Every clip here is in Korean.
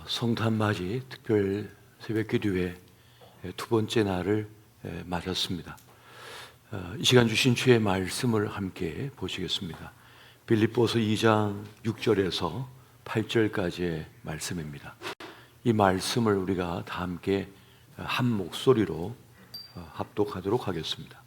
성탄맞이 특별 새벽기도회 두 번째 날을 맞았습니다. 이 시간 주신 주의 말씀을 함께 보시겠습니다. 빌립보서 2장 6절에서 8절까지의 말씀입니다. 이 말씀을 우리가 다 함께 한 목소리로 합독하도록 하겠습니다.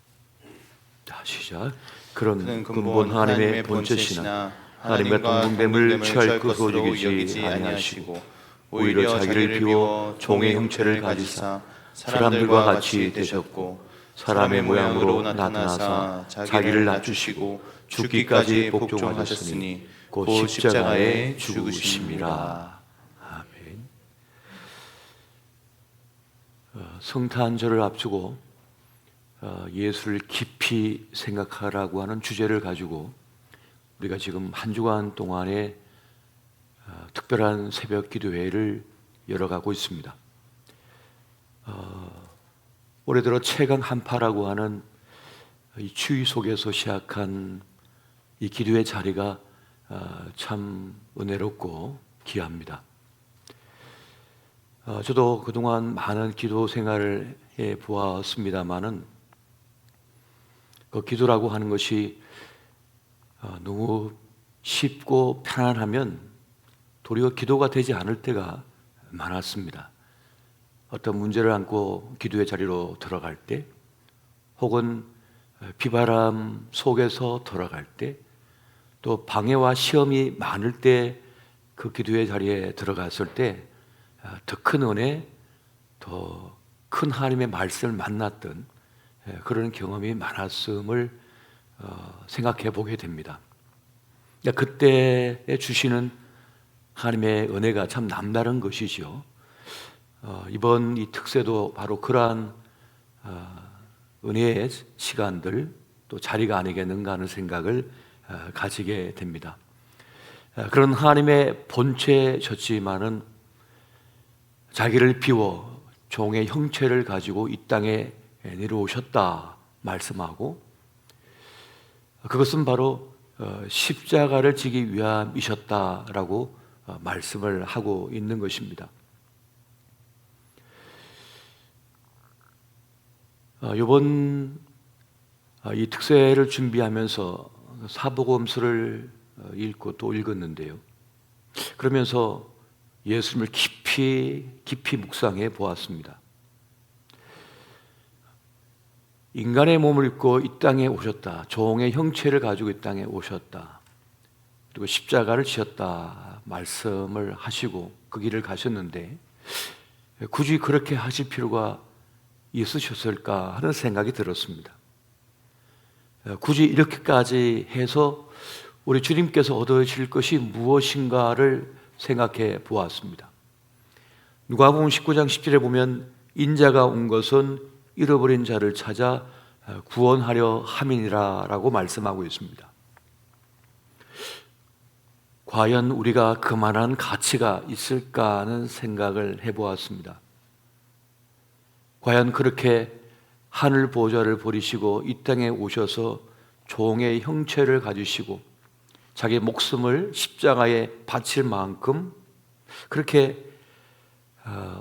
자, 시작. 그런 근본 하나님의 본체시나 하나님과 동등됨을 취할 것으로 여기지 아니하시고 오히려 자기를 비워 종의 형체를 가지사 사람들과 같이 되셨고 사람의 모양으로 나타나사 자기를 낮추시고 죽기까지 복종하셨으니 곧 십자가에 죽으심이라. 아멘. 성탄절을 앞두고 예수를 깊이 생각하라고 하는 주제를 가지고 우리가 지금 한 주간 동안에 특별한 새벽 기도회를 열어가고 있습니다. 올해 들어 최강 한파라고 하는 이 추위 속에서 시작한 이 기도의 자리가 참 은혜롭고 귀합니다. 저도 그동안 많은 기도 생활을 해 보았습니다마는 그 기도라고 하는 것이 너무 쉽고 편안하면 도리어 기도가 되지 않을 때가 많았습니다. 어떤 문제를 안고 기도의 자리로 들어갈 때, 혹은 비바람 속에서 돌아갈 때, 또 방해와 시험이 많을 때 그 기도의 자리에 들어갔을 때 더 큰 은혜, 더 큰 하나님의 말씀을 만났던 그런 경험이 많았음을 생각해 보게 됩니다. 그때에 주시는 하나님의 은혜가 참 남다른 것이죠. 이번 이 특세도 바로 그러한 은혜의 시간들, 또 자리가 아니겠는가 하는 생각을 가지게 됩니다. 그런 하나님의 본체셨지만은 자기를 비워 종의 형체를 가지고 이 땅에 내려오셨다 말씀하고, 그것은 바로 십자가를 지기 위함이셨다라고 말씀을 하고 있는 것입니다. 이번 이 특세를 준비하면서 사복음서를 읽고 또 읽었는데요. 그러면서 예수님을 깊이 묵상해 보았습니다. 인간의 몸을 입고 이 땅에 오셨다. 종의 형체를 가지고 이 땅에 오셨다. 그리고 십자가를 지었다 말씀을 하시고 그 길을 가셨는데, 굳이 그렇게 하실 필요가 있으셨을까 하는 생각이 들었습니다. 굳이 이렇게까지 해서 우리 주님께서 얻으실 것이 무엇인가를 생각해 보았습니다. 누가복음 19장 10절에 보면 인자가 온 것은 잃어버린 자를 찾아 구원하려 함이니라 라고 말씀하고 있습니다. 과연 우리가 그만한 가치가 있을까 하는 생각을 해보았습니다. 과연 그렇게 하늘 보좌를 버리시고 이 땅에 오셔서 종의 형체를 가지시고 자기 목숨을 십자가에 바칠 만큼 그렇게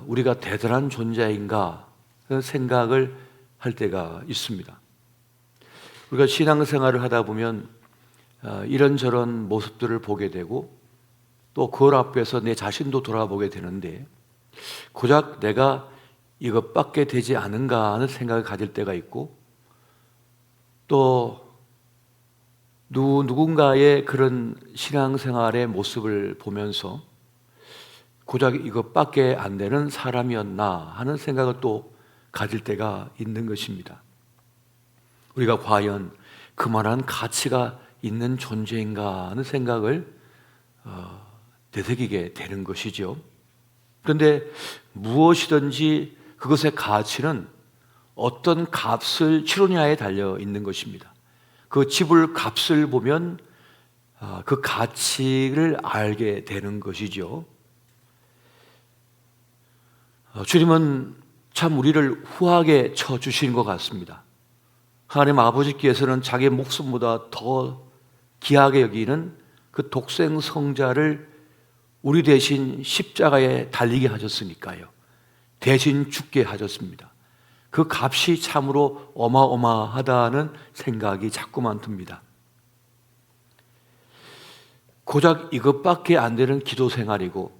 우리가 대단한 존재인가 그런 생각을 할 때가 있습니다. 우리가 신앙생활을 하다 보면 이런저런 모습들을 보게 되고 또 그걸 앞에서 내 자신도 돌아보게 되는데, 고작 내가 이것밖에 되지 않은가 하는 생각을 가질 때가 있고, 또 누군가의 그런 신앙생활의 모습을 보면서 고작 이것밖에 안 되는 사람이었나 하는 생각을 또 가질 때가 있는 것입니다. 우리가 과연 그만한 가치가 있는 존재인가 하는 생각을 되새기게 되는 것이죠. 그런데 무엇이든지 그것의 가치는 어떤 값을 치르냐에 달려 있는 것입니다. 그 지불 값을 보면 그 가치를 알게 되는 것이죠. 주님은 참 우리를 후하게 쳐주신 것 같습니다. 하나님 아버지께서는 자기 목숨보다 더 귀하게 여기는 그 독생 성자를 우리 대신 십자가에 달리게 하셨으니까요. 대신 죽게 하셨습니다. 그 값이 참으로 어마어마하다는 생각이 자꾸만 듭니다. 고작 이것밖에 안 되는 기도 생활이고,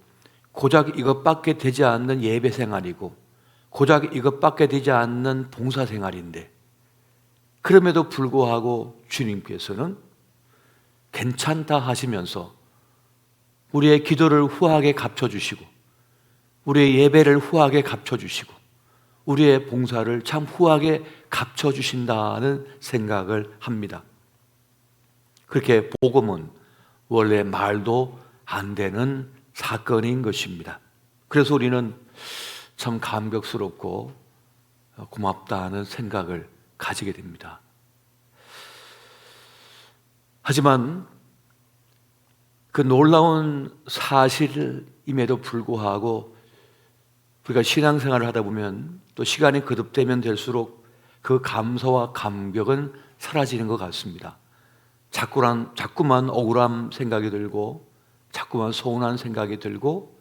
고작 이것밖에 되지 않는 예배 생활이고, 고작 이것밖에 되지 않는 봉사 생활인데, 그럼에도 불구하고 주님께서는 괜찮다 하시면서 우리의 기도를 후하게 갚혀주시고, 우리의 예배를 후하게 갚혀주시고, 우리의 봉사를 참 후하게 갚혀주신다는 생각을 합니다. 그렇게 복음은 원래 말도 안 되는 사건인 것입니다. 그래서 우리는 참 감격스럽고 고맙다는 생각을 가지게 됩니다. 하지만 그 놀라운 사실임에도 불구하고 우리가 신앙생활을 하다 보면 또 시간이 거듭되면 될수록 그 감사와 감격은 사라지는 것 같습니다. 자꾸만 억울한 생각이 들고, 자꾸만 서운한 생각이 들고,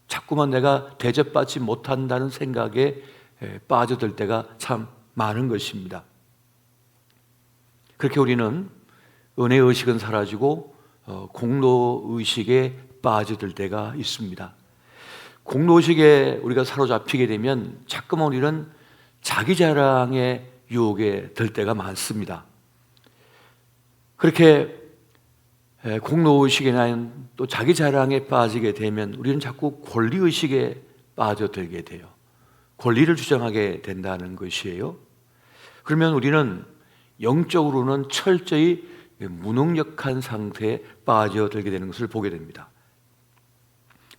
자꾸만 내가 대접받지 못한다는 생각에 빠져들 때가 참 많은 것입니다. 그렇게 우리는 은혜의식은 사라지고 공로의식에 빠져들 때가 있습니다. 공로의식에 우리가 사로잡히게 되면 자꾸만 우리는 자기 자랑의 유혹에 들 때가 많습니다. 그렇게 공로의식이나 또 자기 자랑에 빠지게 되면 우리는 자꾸 권리의식에 빠져들게 돼요. 권리를 주장하게 된다는 것이에요. 그러면 우리는 영적으로는 철저히 무능력한 상태에 빠져들게 되는 것을 보게 됩니다.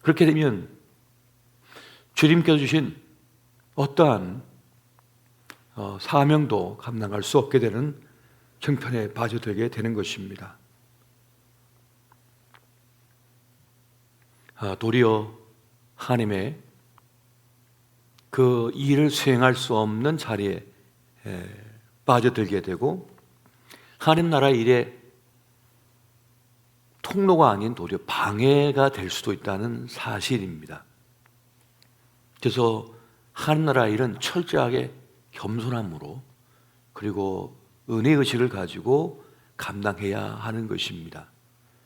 그렇게 되면 주님께서 주신 어떠한 사명도 감당할 수 없게 되는 형편에 빠져들게 되는 것입니다. 도리어 하나님의 그 일을 수행할 수 없는 자리에 빠져들게 되고, 하나님 나라 일에 통로가 아닌 도리어 방해가 될 수도 있다는 사실입니다. 그래서 하나님 나라 일은 철저하게 겸손함으로, 그리고 은혜의식을 가지고 감당해야 하는 것입니다.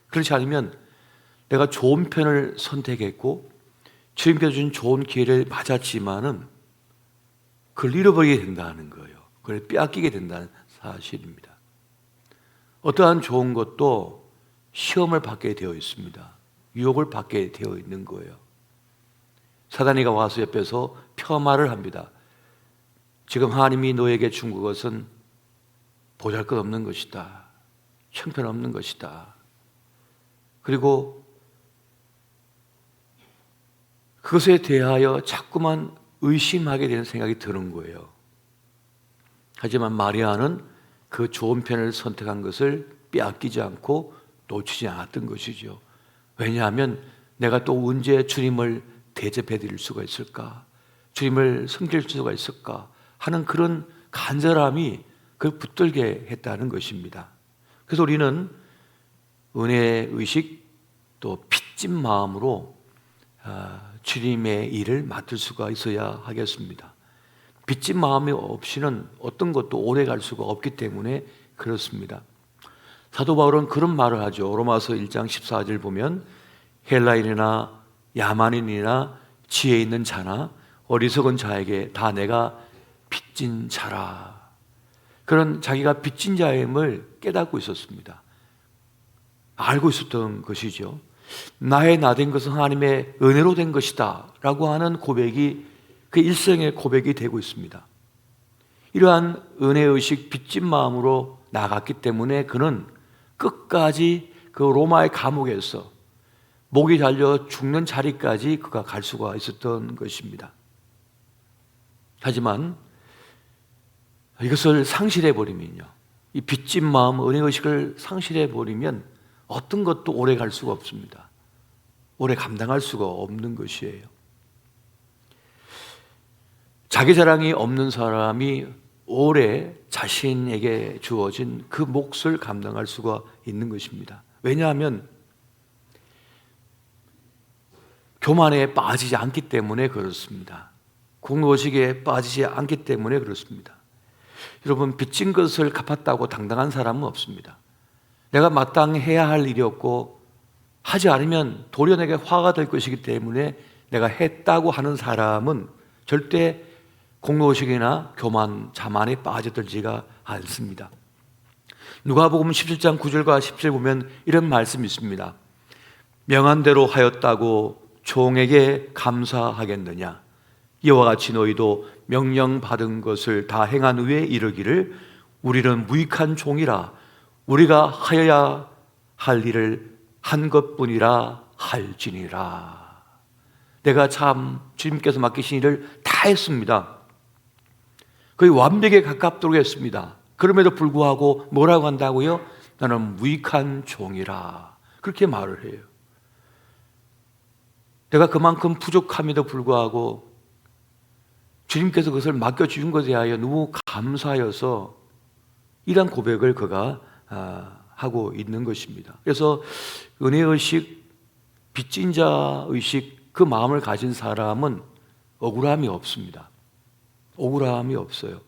그렇지 않으면 내가 좋은 편을 선택했고 주님께서 주신 좋은 기회를 맞았지만은 그걸 잃어버리게 된다는 거예요. 그걸 빼앗기게 된다는 사실입니다. 어떠한 좋은 것도 시험을 받게 되어 있습니다. 유혹을 받게 되어 있는 거예요. 사단이가 와서 옆에서 폄하를 합니다. 지금 하나님이 너에게 준 그것은 보잘것없는 것이다. 형편없는 것이다. 그리고 그것에 대하여 자꾸만 의심하게 되는 생각이 드는 거예요. 하지만 마리아는 그 좋은 편을 선택한 것을 빼앗기지 않고 놓치지 않았던 것이죠. 왜냐하면 내가 또 언제 주님을 대접해 드릴 수가 있을까? 주님을 섬길 수가 있을까? 하는 그런 간절함이 그걸 붙들게 했다는 것입니다. 그래서 우리는 은혜의식 또 빚진 마음으로 주님의 일을 맡을 수가 있어야 하겠습니다. 빚진 마음이 없이는 어떤 것도 오래 갈 수가 없기 때문에 그렇습니다. 사도 바울은 그런 말을 하죠. 로마서 1장 14절 보면 헬라인이나 야만인이나 지혜 있는 자나 어리석은 자에게 다 내가 빚진 자라. 그런 자기가 빚진 자임을 깨닫고 있었습니다. 알고 있었던 것이죠. 나의 나 된 것은 하나님의 은혜로 된 것이다 라고 하는 고백이 그 일생의 고백이 되고 있습니다. 이러한 은혜의식 빚진 마음으로 나갔기 때문에 그는 끝까지 그 로마의 감옥에서 목이 달려 죽는 자리까지 그가 갈 수가 있었던 것입니다. 하지만 이것을 상실해버리면요, 이 빚진 마음, 은혜의식을 상실해버리면 어떤 것도 오래 갈 수가 없습니다. 오래 감당할 수가 없는 것이에요. 자기 자랑이 없는 사람이 오래 자신에게 주어진 그 몫을 감당할 수가 있는 것입니다. 왜냐하면 교만에 빠지지 않기 때문에 그렇습니다. 공로의식에 빠지지 않기 때문에 그렇습니다. 여러분, 빚진 것을 갚았다고 당당한 사람은 없습니다. 내가 마땅히 해야 할 일이었고 하지 않으면 도리어 내게 화가 될 것이기 때문에 내가 했다고 하는 사람은 절대 공로의식이나 교만, 자만에 빠져들지가 않습니다. 누가복음 17장 9절과 10절 보면 이런 말씀이 있습니다. 명한 대로 하였다고 종에게 감사하겠느냐? 이와 같이 너희도 명령받은 것을 다 행한 후에 이르기를 우리는 무익한 종이라 우리가 하여야 할 일을 한 것뿐이라 할지니라. 내가 참 주님께서 맡기신 일을 다 했습니다. 거의 완벽에 가깝도록 했습니다. 그럼에도 불구하고 뭐라고 한다고요? 나는 무익한 종이라. 그렇게 말을 해요. 내가 그만큼 부족함에도 불구하고 주님께서 그것을 맡겨주신 것에 대하여 너무 감사하여서 이런 고백을 그가 하고 있는 것입니다. 그래서 은혜의식, 빚진 자의식, 그 마음을 가진 사람은 억울함이 없습니다. 억울함이 없어요.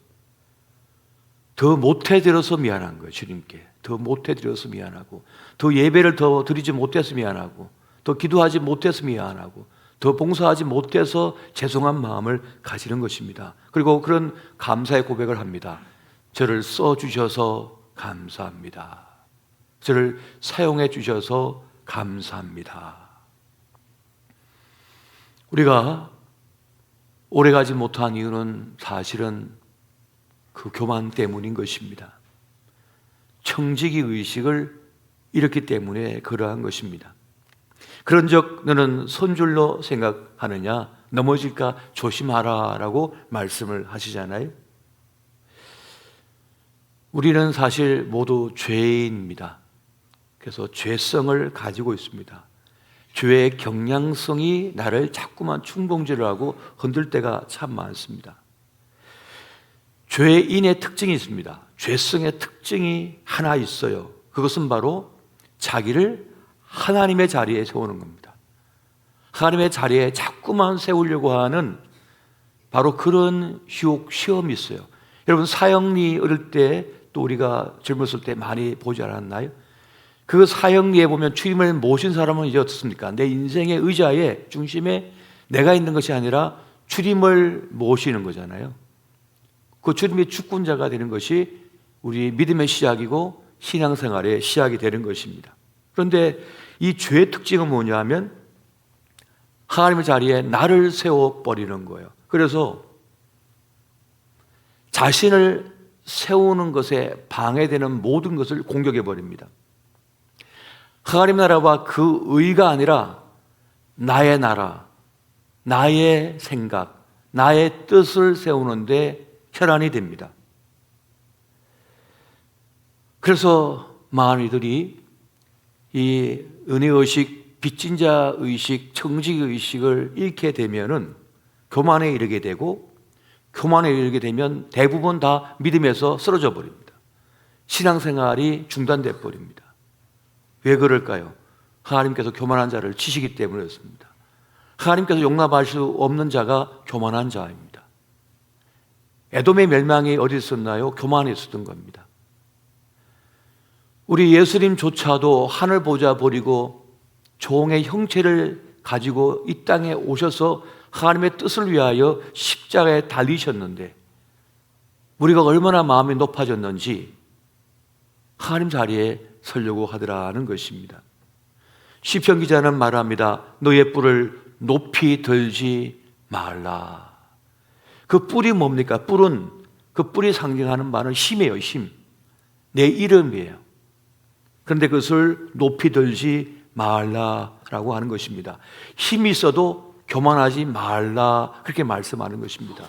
더 못해드려서 미안한 거예요. 주님께 더 못해드려서 미안하고, 더 예배를 더 드리지 못해서 미안하고, 더 기도하지 못해서 미안하고, 더 봉사하지 못해서 죄송한 마음을 가지는 것입니다. 그리고 그런 감사의 고백을 합니다. 저를 써주셔서 감사합니다. 저를 사용해 주셔서 감사합니다. 우리가 오래가지 못한 이유는 사실은 그 교만 때문인 것입니다. 청지기 의식을 잃었기 때문에 그러한 것입니다. 그런즉 너는 손줄로 생각하느냐? 넘어질까 조심하라 라고 말씀을 하시잖아요. 우리는 사실 모두 죄인입니다. 그래서 죄성을 가지고 있습니다. 죄의 경향성이 나를 자꾸만 충동질을 하고 흔들 때가 참 많습니다. 죄인의 특징이 있습니다. 죄성의 특징이 하나 있어요. 그것은 바로 자기를 하나님의 자리에 세우는 겁니다. 하나님의 자리에 자꾸만 세우려고 하는 바로 그런 유혹, 시험이 있어요. 여러분, 사형리 어릴 때 또 우리가 젊었을 때 많이 보지 않았나요? 그 사형리에 보면 주님을 모신 사람은 이제 어떻습니까? 내 인생의 의자의 중심에 내가 있는 것이 아니라 주님을 모시는 거잖아요. 그 주님의 주권자가 되는 것이 우리 믿음의 시작이고 신앙생활의 시작이 되는 것입니다. 그런데 이 죄의 특징은 뭐냐 하면 하나님의 자리에 나를 세워버리는 거예요. 그래서 자신을 세우는 것에 방해되는 모든 것을 공격해버립니다. 하나님 나라와 그 의가 아니라 나의 나라, 나의 생각, 나의 뜻을 세우는데 혈안이 됩니다. 그래서 많은 이들이 이 은혜의식, 빚진 자의식, 청지의식을 잃게 되면은 교만에 이르게 되고, 교만에 이르게 되면 대부분 다 믿음에서 쓰러져 버립니다. 신앙생활이 중단돼 버립니다. 왜 그럴까요? 하나님께서 교만한 자를 치시기 때문에 그렇습니다. 하나님께서 용납할 수 없는 자가 교만한 자입니다. 에돔의 멸망이 어디 있었나요? 교만에 있었던 겁니다. 우리 예수님조차도 하늘 보좌 버리고 종의 형체를 가지고 이 땅에 오셔서 하나님의 뜻을 위하여 십자가에 달리셨는데 우리가 얼마나 마음이 높아졌는지 하나님 자리에 서려고 하더라는 것입니다. 시편 기자는 말합니다. 너의 뿔을 높이 들지 말라. 그 뿔이 뭡니까? 뿔은, 그 뿔이 상징하는 바는 힘이에요. 힘. 내 이름이에요. 그런데 그것을 높이 들지 말라라고 하는 것입니다. 힘이 있어도 교만하지 말라, 그렇게 말씀하는 것입니다.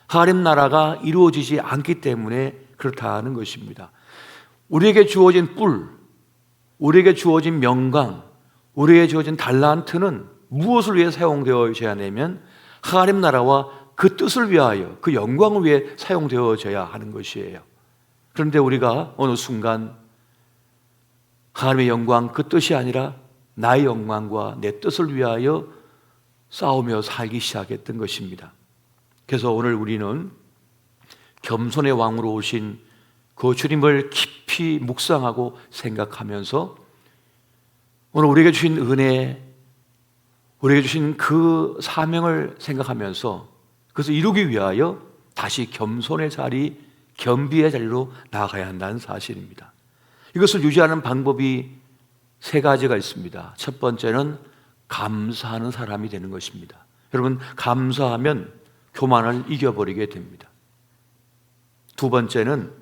하나님 나라가 이루어지지 않기 때문에 그렇다는 것입니다. 우리에게 주어진 뿔, 우리에게 주어진 명강, 우리에게 주어진 달란트는 무엇을 위해 사용되어져야 하냐면 하나님 나라와 그 뜻을 위하여, 그 영광을 위해 사용되어져야 하는 것이에요. 그런데 우리가 어느 순간 하나님의 영광, 그 뜻이 아니라 나의 영광과 내 뜻을 위하여 싸우며 살기 시작했던 것입니다. 그래서 오늘 우리는 겸손의 왕으로 오신 그 주님을 깊이 묵상하고 생각하면서 오늘 우리에게 주신 은혜, 우리에게 주신 그 사명을 생각하면서 그것을 이루기 위하여 다시 겸손의 자리, 겸비의 자리로 나아가야 한다는 사실입니다. 이것을 유지하는 방법이 세 가지가 있습니다. 첫 번째는 감사하는 사람이 되는 것입니다. 여러분, 감사하면 교만을 이겨버리게 됩니다. 두 번째는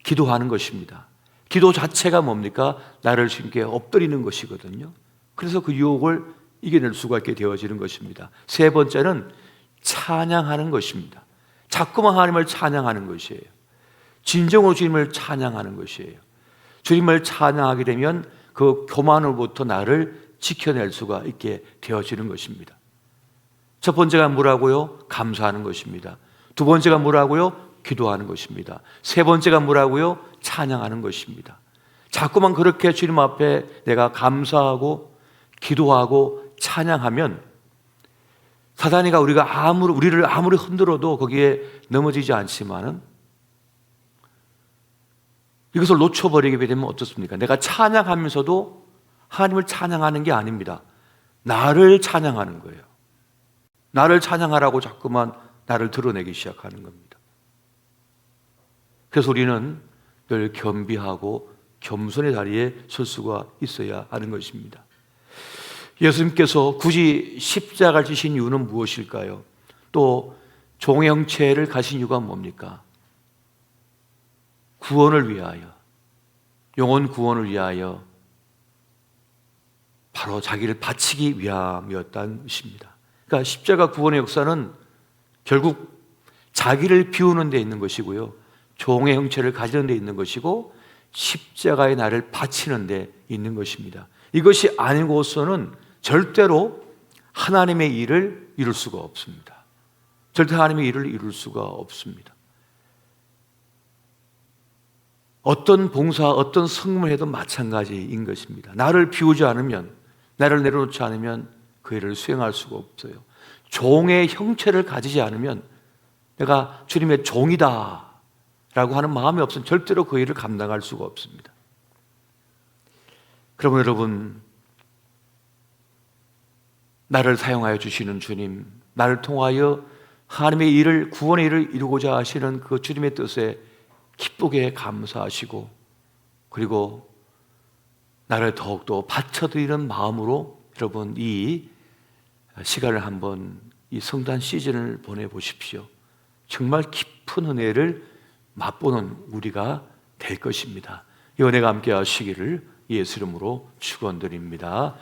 기도하는 것입니다. 기도 자체가 뭡니까? 나를 주님께 엎드리는 것이거든요. 그래서 그 유혹을 이겨낼 수가 있게 되어지는 것입니다. 세 번째는 찬양하는 것입니다. 자꾸만 하나님을 찬양하는 것이에요. 진정으로 주님을 찬양하는 것이에요. 주님을 찬양하게 되면 그 교만으로부터 나를 지켜낼 수가 있게 되어지는 것입니다. 첫 번째가 뭐라고요? 감사하는 것입니다. 두 번째가 뭐라고요? 기도하는 것입니다. 세 번째가 뭐라고요? 찬양하는 것입니다. 자꾸만 그렇게 주님 앞에 내가 감사하고 기도하고 찬양하면 사단이가 우리를 아무리 흔들어도 거기에 넘어지지 않지만은 이것을 놓쳐버리게 되면 어떻습니까? 내가 찬양하면서도 하나님을 찬양하는 게 아닙니다. 나를 찬양하는 거예요. 나를 찬양하라고 자꾸만 나를 드러내기 시작하는 겁니다. 그래서 우리는 늘 겸비하고 겸손의 자리에 설 수가 있어야 하는 것입니다. 예수님께서 굳이 십자가를 지신 이유는 무엇일까요? 또 종의 형체를 가신 이유가 뭡니까? 구원을 위하여, 영혼 구원을 위하여 바로 자기를 바치기 위함이었다는 것입니다. 그러니까 십자가 구원의 역사는 결국 자기를 비우는 데 있는 것이고요, 종의 형체를 가지는 데 있는 것이고, 십자가의 나를 바치는 데 있는 것입니다. 이것이 아니고서는 절대로 하나님의 일을 이룰 수가 없습니다. 절대 하나님의 일을 이룰 수가 없습니다. 어떤 봉사, 어떤 성문을 해도 마찬가지인 것입니다. 나를 비우지 않으면, 나를 내려놓지 않으면 그 일을 수행할 수가 없어요. 종의 형체를 가지지 않으면 내가 주님의 종이다 라고 하는 마음이 없으면 절대로 그 일을 감당할 수가 없습니다. 그러면 여러분, 나를 사용하여 주시는 주님, 나를 통하여 하나님의 일을, 구원의 일을 이루고자 하시는 그 주님의 뜻에 기쁘게 감사하시고, 그리고 나를 더욱더 바쳐드리는 마음으로 여러분 이 시간을 한번, 이 성탄 시즌을 보내보십시오. 정말 깊은 은혜를 맛보는 우리가 될 것입니다. 이 은혜가 함께 하시기를 예수 이름으로 축원드립니다.